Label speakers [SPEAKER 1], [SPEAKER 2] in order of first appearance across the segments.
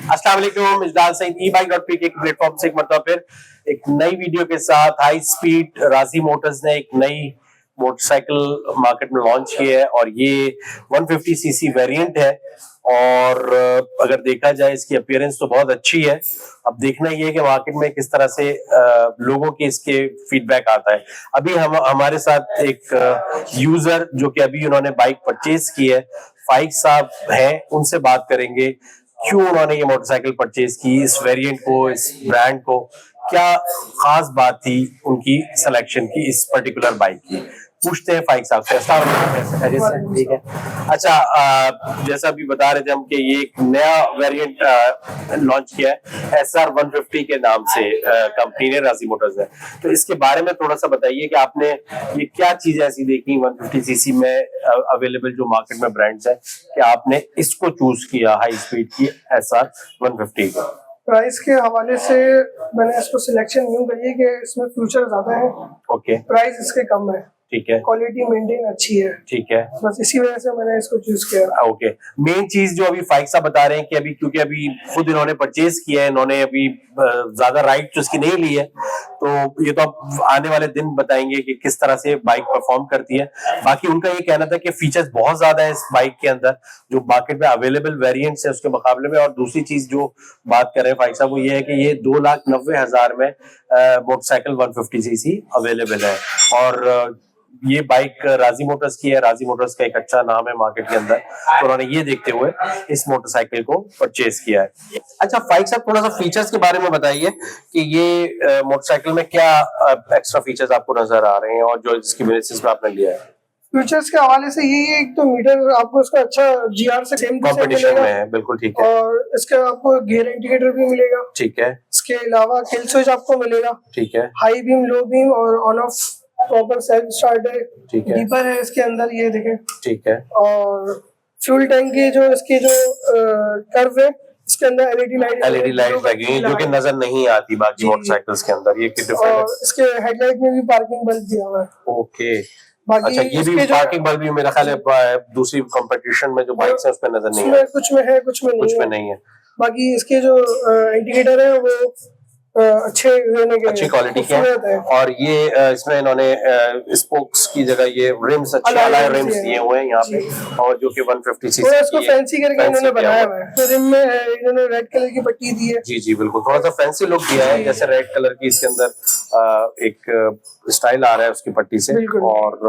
[SPEAKER 1] अस्सलाम वालेकुम, इजलाल सईद e-bike.pk के प्लेटफॉर्म से एक मरतबा फिर एक नई वीडियो के साथ हाई स्पीड राजी मोटर्स ने एक नई मोटरसाइकिल मार्केट में लॉन्च की है और ये 150 सीसी वेरिएंट है। और अगर देखा जाए इसकी अपीयरेंस तो बहुत अच्छी है। अब देखना ये है कि मार्केट में किस तरह से लोगों के इसके फीडबैक आता है। अभी हम हमारे साथ एक यूजर जो कि अभी उन्होंने बाइक परचेज की है, फाइक साहब हैं, उनसे बात करेंगे क्यों उन्होंने ये मोटरसाइकिल परचेज की, इस वेरिएंट को, इस ब्रांड को, क्या खास बात थी उनकी सिलेक्शन की इस पर्टिकुलर बाइक की। पूछते हैं फाइक साहब से। ठीक है। अच्छा, जैसा अभी बता रहे थे हम कि ये एक नया वेरिएंट लॉन्च किया है SR 150 के नाम से कंपनी ने, राजी मोटर्स है। तो इसके बारे में थोड़ा सा बताइए कि आपने ये क्या चीज ऐसी देखी 150 सीसी में अवेलेबल जो मार्केट में ब्रांड्स है कि आपने इसको चूज किया हाई स्पीड की SR 150 को।
[SPEAKER 2] प्राइस के हवाले से मैंने इसको सिलेक्शन यूं करी है कि इसमें फ्यूचर ज्यादा है।
[SPEAKER 1] ओके।
[SPEAKER 2] प्राइस इसके कम है।
[SPEAKER 1] ठीक है।
[SPEAKER 2] क्वालिटी मेंटेन अच्छी है।
[SPEAKER 1] ठीक है।
[SPEAKER 2] बस इसी वजह से मैंने इसको चूज किया।
[SPEAKER 1] ओके। मेन चीज जो अभी फाइक साहब बता रहे हैं कि अभी क्योंकि अभी खुद इन्होंने परचेज किया है, इन्होंने अभी ज्यादा राइड तो इसकी नहीं ली है, तो ये तो अब आने वाले दिन बताएंगे कि किस तरह से बाइक परफॉर्म करती है। बाकी उनका ये कहना था कि फीचर्स बहुत ज्यादा है इस बाइक के अंदर जो मार्केट में अवेलेबल वेरिएंट्स है उसके मुकाबले में। और दूसरी चीज जो बात कर रहे हैं फाइक साहब वो ये है कि ये 2,90,000 में मोटरसाइकिल 150 सीसी अवेलेबल है। और ये बाइक राजी मोटर्स की है, राजी मोटर्स का एक अच्छा नाम है मार्केट के अंदर, तो उन्होंने ये देखते हुए इस मोटरसाइकिल को परचेज किया है। अच्छा फाइक साहब, थोड़ा सा फीचर्स के बारे में बताइए कि ये मोटरसाइकिल में क्या एक्स्ट्रा फीचर्स आपको नजर आ रहे हैं और जो जिसकी बेसिस पे आपने लिया है।
[SPEAKER 2] फीचर्स के हवाले से यही है, एक तो मीटर आपको इसका अच्छा GR से सेम
[SPEAKER 1] कॉम्पिटिशन में है, बिल्कुल ठीक है।
[SPEAKER 2] और इसके आपको गियर इंडिकेटर भी मिलेगा।
[SPEAKER 1] ठीक है।
[SPEAKER 2] इसके अलावा किल स्विच आपको मिलेगा।
[SPEAKER 1] ठीक है।
[SPEAKER 2] हाई बीम, लो बीम और on off proper self start है।
[SPEAKER 1] ठीक है।
[SPEAKER 2] डीपर है इसके अंदर, ये देखें।
[SPEAKER 1] ठीक है।
[SPEAKER 2] और फ्यूल टैंक की जो इसकी जो कर्व है, इसके अंदर LED लाइट
[SPEAKER 1] लगी है जो कि नजर नहीं आती बाकी मोटरसाइकिल्स के अंदर। ये डिफरेंट है।
[SPEAKER 2] और इसके हेडलाइट में भी पार्किंग बल्ब दिया हुआ है।
[SPEAKER 1] ओके। अच्छा, ये भी पार्किंग बल्ब भी मेरा ख्याल है दूसरी कंपटीशन में जो बाइक्स है उसमें नजर नहीं है।
[SPEAKER 2] कुछ में है, कुछ में नहीं है। बाकी इसके जो इंडिकेटर है वो अच्छे
[SPEAKER 1] क्वालिटी के हैं। और ये इसमें इन्होंने स्पोक्स की जगह ये रिम्स, अच्छे अलॉय रिम्स दिए हुए हैं यहाँ पे, और जो कि 150 सीसी
[SPEAKER 2] थोड़ा इसको फैंसी करके इन्होंने बनाया हुआ है। तो रिम में इन्होंने रेड कलर की पट्टी दी है।
[SPEAKER 1] जी बिल्कुल, थोड़ा सा फैंसी लुक दिया है, जैसे रेड कलर की इसके अंदर एक स्टाइल आ रहा है उसकी पट्टी से और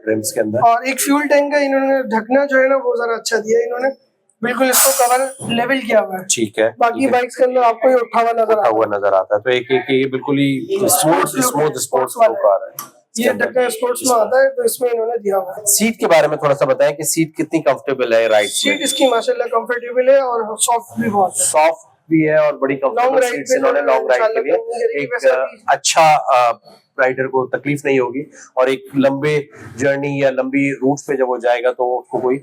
[SPEAKER 1] रिम्स के अंदर।
[SPEAKER 2] और एक फ्यूल टैंक का इन्होंने ढकना जो है ना वो जरा अच्छा दिया है इन्होंने, बिल्कुल इसको कवर लेवल किया हुआ है।
[SPEAKER 1] ठीक है।
[SPEAKER 2] बाकी बाइक्स के अंदर आपको ये उठा हुआ नजर आता है।
[SPEAKER 1] तो एक ये बिल्कुल ही स्मूथ स्पोर्ट्स लुक आ रहा है।
[SPEAKER 2] ये ढक्कन स्पोर्ट्स में आता है, तो इसमें इन्होंने दिया हुआ है।
[SPEAKER 1] सीट के बारे में थोड़ा सा बताएं कि सीट कितनी कंफर्टेबल है राइड में।
[SPEAKER 2] सीट इसकी माशाल्लाह कंफर्टेबल है और सॉफ्ट भी बहुत है।
[SPEAKER 1] सॉफ्ट भी है और बड़ी कंफर्टेबल सीट्स इन्होंने लॉन्ग राइड के लिए एक अच्छा राइडर को तकलीफ नहीं होगी। और एक लंबे जर्नी या लंबी रूट पे जब वो जाएगा तो उसको कोई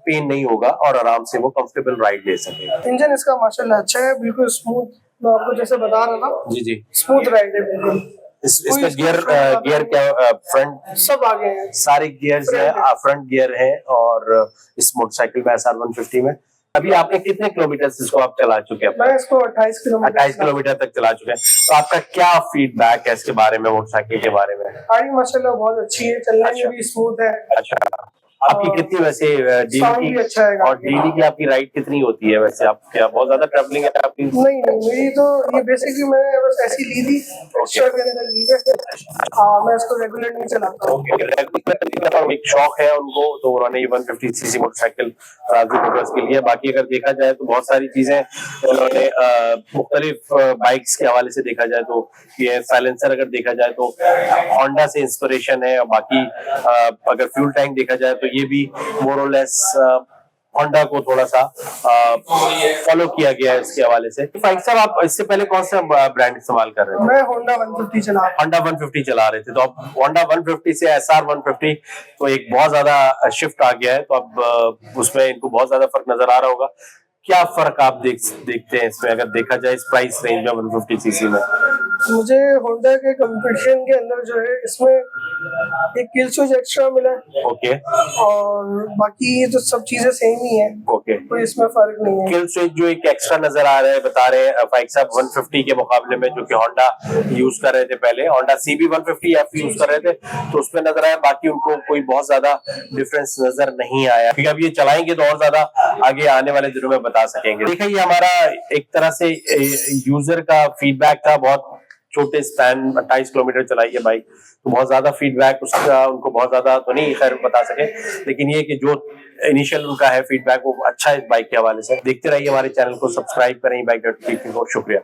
[SPEAKER 1] पेन नहीं होगा और आराम से वो कंफर्टेबल राइड ले सकेगा।
[SPEAKER 2] इंजन इसका माशाल्लाह अच्छा है, बिल्कुल स्मूथ। मैं आपको जैसे बता रहा था,
[SPEAKER 1] जी
[SPEAKER 2] स्मूथ राइड है बिल्कुल।
[SPEAKER 1] इसमें गियर क्या फ्रंट
[SPEAKER 2] सब आगे हैं,
[SPEAKER 1] सारे गियर्स है, फ्रंट गियर है। और इस मोटरसाइकिल में SR 150 में अभी आपने कितने किलोमीटर इसको आप चला चुके हैं?
[SPEAKER 2] मैं इसको 28
[SPEAKER 1] किलोमीटर तक चला चुके हैं। तो आपका क्या फीडबैक है इसके बारे में, मोटरसाइकिल के बारे में?
[SPEAKER 2] गाड़ी माशाल्लाह बहुत अच्छी है, चलने में भी स्मूथ है।
[SPEAKER 1] अच्छा, आपकी कितनी वैसे डेली की
[SPEAKER 2] अच्छा है
[SPEAKER 1] और डेली की आपकी राइड कितनी होती है वैसे? आप क्या बहुत ज्यादा ट्रैवलिंग है आपकी?
[SPEAKER 2] नहीं, मेरी तो ये बेसिकली मैंने बस ऐसी ली थी, एक्स्ट्रा मैंने ली है। मैं इसको रेगुलर नहीं चलाता।
[SPEAKER 1] एक शौक है उनको, तो उन्होंने ये 150 सीसी मोटरसाइकिल राजी मोटर्स के लिए। बाकी अगर देखा जाए तो बहुत सारी चीजें उन्होंने मुख्तलिफ बाइक्स के हवाले से देखा जाए तो ये साइलेंसर अगर देखा जाए तो होंडा से इंस्पिरेशन है। और बाकी अगर फ्यूल टैंक देखा जाए तो ये भी मोर और लेस होंडा को थोड़ा सा फॉलो किया गया है इसके हवाले से। फाइक साहब, आप इससे पहले कौन सा ब्रांड इस्तेमाल कर रहे थे?
[SPEAKER 2] मैं होंडा 150
[SPEAKER 1] चला रहे थे। तो अब होंडा 150 से SR 150 तो एक बहुत ज्यादा शिफ्ट आ गया है, तो अब उसमें इनको बहुत ज्यादा फर्क नजर आ रहा होगा। क्या फर्क आप देखते हैं इसमें अगर देखा जाए इस प्राइस रेंज में 150 सीसी में?
[SPEAKER 2] मुझे होंडा के कंपटीशन के अंदर जो है इसमें एक किल स्विच एक्स्ट्रा मिला है
[SPEAKER 1] ओके
[SPEAKER 2] और बाकी ये तो सब चीजें सेम ही है,
[SPEAKER 1] ओके।
[SPEAKER 2] कोई इसमें फर्क नहीं है।
[SPEAKER 1] किल स्विच जो एक एक्स्ट्रा नजर आ रहा है, बता रहे हैं फाइक साहब 150 के मुकाबले में, जो कि होंडा यूज कर रहे थे पहले, होंडा CB 150F यूज कर रहे थे, तो उसमें नजर आया। बाकी उनको कोई बहुत ज्यादा डिफरेंस नजर नहीं आया, क्योंकि अब ये चलाएंगे तो और ज्यादा आगे आने वाले दिनों में बता सकेंगे। देखिए ये हमारा एक तरह से यूजर का फीडबैक था, बहुत छोटे स्पैन 28 किलोमीटर चलाई है बाइक, तो बहुत ज्यादा फीडबैक उसका उनको बहुत ज्यादा तो नहीं खैर बता सके, लेकिन ये कि जो इनिशियल उनका है फीडबैक वो अच्छा है इस बाइक के हवाले से। देखते रहिए हमारे चैनल को, सब्सक्राइब करें बाइक.pt को। शुक्रिया।